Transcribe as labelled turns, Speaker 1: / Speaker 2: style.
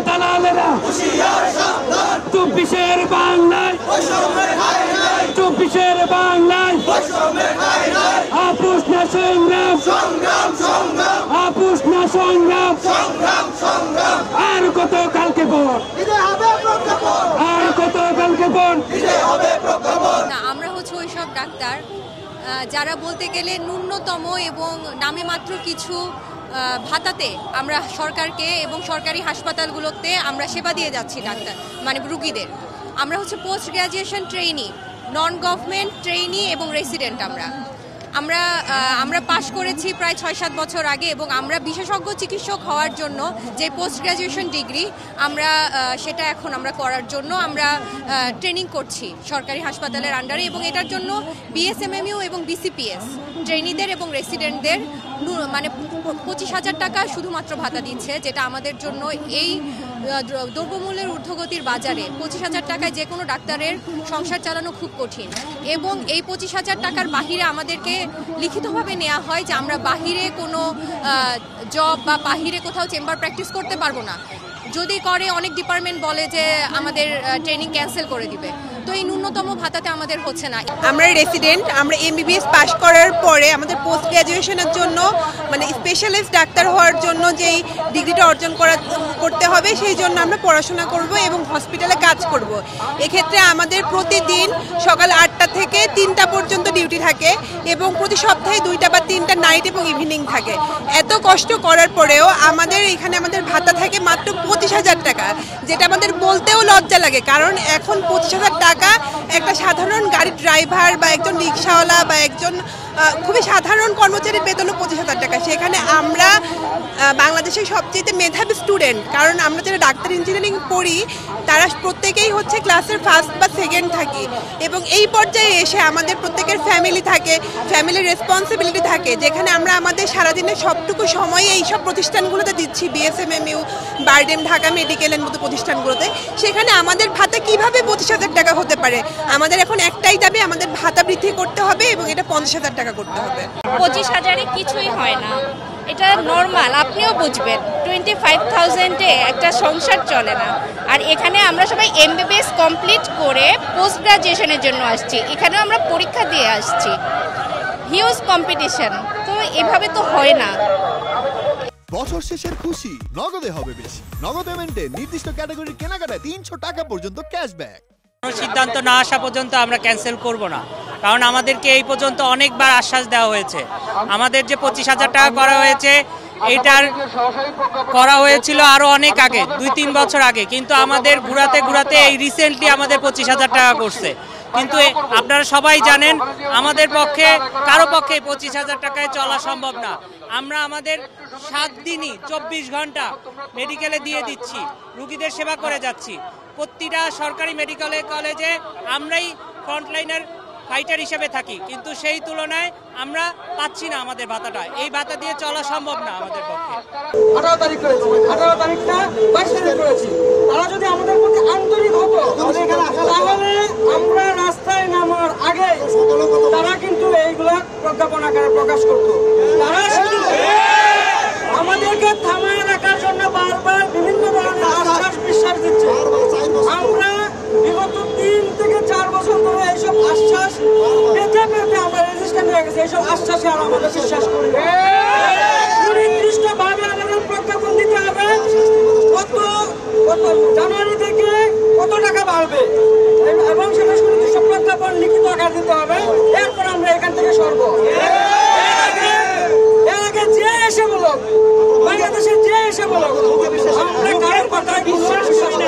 Speaker 1: দালালেরা চব্বিশের বাংলায় আপোষ না সংগ্রাম আর কত কালকে ভোট
Speaker 2: আমরা হচ্ছে ওইসব ডাক্তার যারা বলতে গেলে ন্যূনতম এবং নামে মাত্র কিছু ভাতাতে আমরা সরকারকে এবং সরকারি হাসপাতালগুলোতে আমরা সেবা দিয়ে যাচ্ছি ডাক্তার মানে রুগীদের। আমরা হচ্ছে post graduation trainee, non government trainee এবং রেসিডেন্ট। আমরা পাশ করেছি প্রায় 6-7 বছর আগে এবং আমরা বিশেষজ্ঞ চিকিৎসক হওয়ার জন্য যে পোস্ট গ্র্যাজুয়েশন ডিগ্রি সেটা এখন আমরা করার জন্য আমরা ট্রেনিং করছি সরকারি হাসপাতালের আন্ডারে এবং এটার জন্য বিএসএমএমইউ এবং বিসিপিএস ট্রেনিদের এবং রেসিডেন্টদের মানে 25,000 টাকা শুধুমাত্র ভাতা দিচ্ছে, যেটা আমাদের জন্য এই দ্রব্যমূল্যের ঊর্ধ্বগতির বাজারে 25,000 টাকায় যে কোনো ডাক্তারের সংসার চালানো খুব কঠিন। এবং এই 25,000 টাকার বাহিরে আমাদেরকে লিখিতভাবে নেওয়া হয় যে আমরা বাহিরে কোনো জব বা বাহিরে কোথাও চেম্বার প্র্যাকটিস করতে পারবো না। যদি করে অনেক ডিপার্টমেন্ট বলে যে আমাদের ট্রেনিং ক্যান্সেল করে দিবে। তো এই ন্যূনতম ভাতাতে আমাদের হচ্ছে না।
Speaker 3: আমরা রেসিডেন্ট, আমরা এমবিবিএস পাস করার পরে আমাদের পোস্ট গ্র্যাজুয়েশনের জন্য মানে স্পেশালিস্ট ডাক্তার হওয়ার জন্য যেই ডিগ্রিটা অর্জন করতে হবে সেই জন্য আমরা পড়াশোনা করব এবং হসপিটালে কাজ করব। এক্ষেত্রে আমাদের প্রতিদিন সকাল 8টা থেকে 3টা পর্যন্ত ডিউটি থাকে এবং প্রতি সপ্তাহে 2টা বা 3টা নাইট এবং ইভিনিং থাকে। এত কষ্ট করার পরেও আমাদের আমাদের ভাতা থাকে মাত্র 25,000 টাকা, যেটা আমাদের বলতেও লজ্জা লাগে। কারণ এখন 25,000 টাকা একটা সাধারণ গাড়ির ড্রাইভার বা একজন রিক্সাওয়ালা বা একজন খুবই সাধারণ কর্মচারীর বেতনও 25,000 টাকা। সেখানে আমরা বাংলাদেশের সবচেয়ে মেধাবী স্টুডেন্ট, কারণ আমরা যারা ডাক্তার ইঞ্জিনিয়ারিং পড়ি তারা প্রত্যেকেই হচ্ছে ক্লাসের ফার্স্ট বা সেকেন্ড থাকি এবং এই পর্যায়ে এসে আমাদের প্রত্যেকের ফ্যামিলি থাকে, ফ্যামিলির রেসপন্সিবিলিটি থাকে, যেখানে আমরা আমাদের সারাদিনের সবটুকু সময় এইসব প্রতিষ্ঠানগুলোতে দিচ্ছি, বিএসএমএমইউ, বারডেম, ঢাকা মেডিকেলের মতো প্রতিষ্ঠানগুলোতে। সেখানে আমাদের ভাতা কিভাবে 25,000 টাকা হতে পারে? আমাদের এখন একটাই দাবি, আমাদের ভাতা বৃদ্ধি করতে হবে এবং এটা 50,000 টাকা করতে হবে।
Speaker 4: 25,000-এ কিছুই হয় না, এটা নর্মাল, আপনিও বুঝবেন। 25,000-এ একটা সংসার চলে না। আর এখানে আমরা সবাই এমবিবিএস কমপ্লিট করে পোস্ট গ্রাজুয়েশনের জন্য আসছি, এখানেও আমরা পরীক্ষা দিয়ে আসছি। হিউজ কম্পিটিশন, তো এভাবে তো হয় না।
Speaker 5: বছর শেষের খুশি নগদে হবে বেশি। নগদ পেমেন্টে নির্দিষ্ট ক্যাটাগরির কেনাকাটায় 300 টাকা পর্যন্ত ক্যাশব্যাক।
Speaker 6: সিদ্ধান্ত না আসা পর্যন্ত আমরা ক্যান্সেল করব না, কারণ আমাদেরকে এই পর্যন্ত অনেকবার আশ্বাস দেওয়া হয়েছে। আমাদের যে 25,000 টাকা করা হয়েছে, এইটার করা হয়েছিল আরো অনেক আগে, 2-3 বছর আগে, কিন্তু আমাদের ঘুরাতে এই রিসেন্টলি আমাদের 25,000 টাকা করছে। কিন্তু আপনারা সবাই জানেন আমাদের পক্ষে কারো পক্ষে 25,000 টাকায় চলা সম্ভব না। আমরা আমাদের 7 দিনই 24 ঘন্টা মেডিকেলে দিয়ে দিচ্ছি, রুগীদের সেবা করে যাচ্ছি। প্রতিটা সরকারি মেডিকেল কলেজে আমরাই ফ্রন্টলাইনের ফাইটার হিসেবে থাকি, কিন্তু সেই তুলনায় আমরা পাচ্ছি না আমাদের ভাতাটা। এই ভাতা দিয়ে চলা সম্ভব না আমাদের পক্ষে।
Speaker 7: 18 তারিখ করেছি, 18 তারিখটা 22 তারিখ করেছি। তারা যদি আমাদের প্রতি আন্তরিক হতো তাহলে আমরা রাস্তায় নামার আগে তারা কিন্তু এইগুলা প্রজ্ঞাপন আকারে প্রকাশ করতো। তারা শুধু আমাদেরকে থামায় রাখার জন্য বারবার বিভিন্ন ধরনের আশ্বাস বিশ্বাস দিচ্ছে। আমরা বিগত 3 থেকে 4 বছর ধরে এইসব আশ্বাস পেতে আমরা রেজিস্ট্যান্ট হয়ে গেছি। এইসব আশ্বাসে আর আমাদের বিশ্বাস করি না। সুনির্দিষ্টভাবে আমাদের প্রজ্ঞাপন দিতে হবে কত জানুয়ারি থেকে কত টাকা বাড়বে এবং সেটা সুনির্দিষ্ট প্রজ্ঞাপন লিখিত আকার দিতে হবে। এরপর আমরা এখান থেকে সরব। এর আগে যে এসে বলো, বাংলাদেশে যে এসে বলো, আমরা কারোর কথায় বিশ্বাস করি না।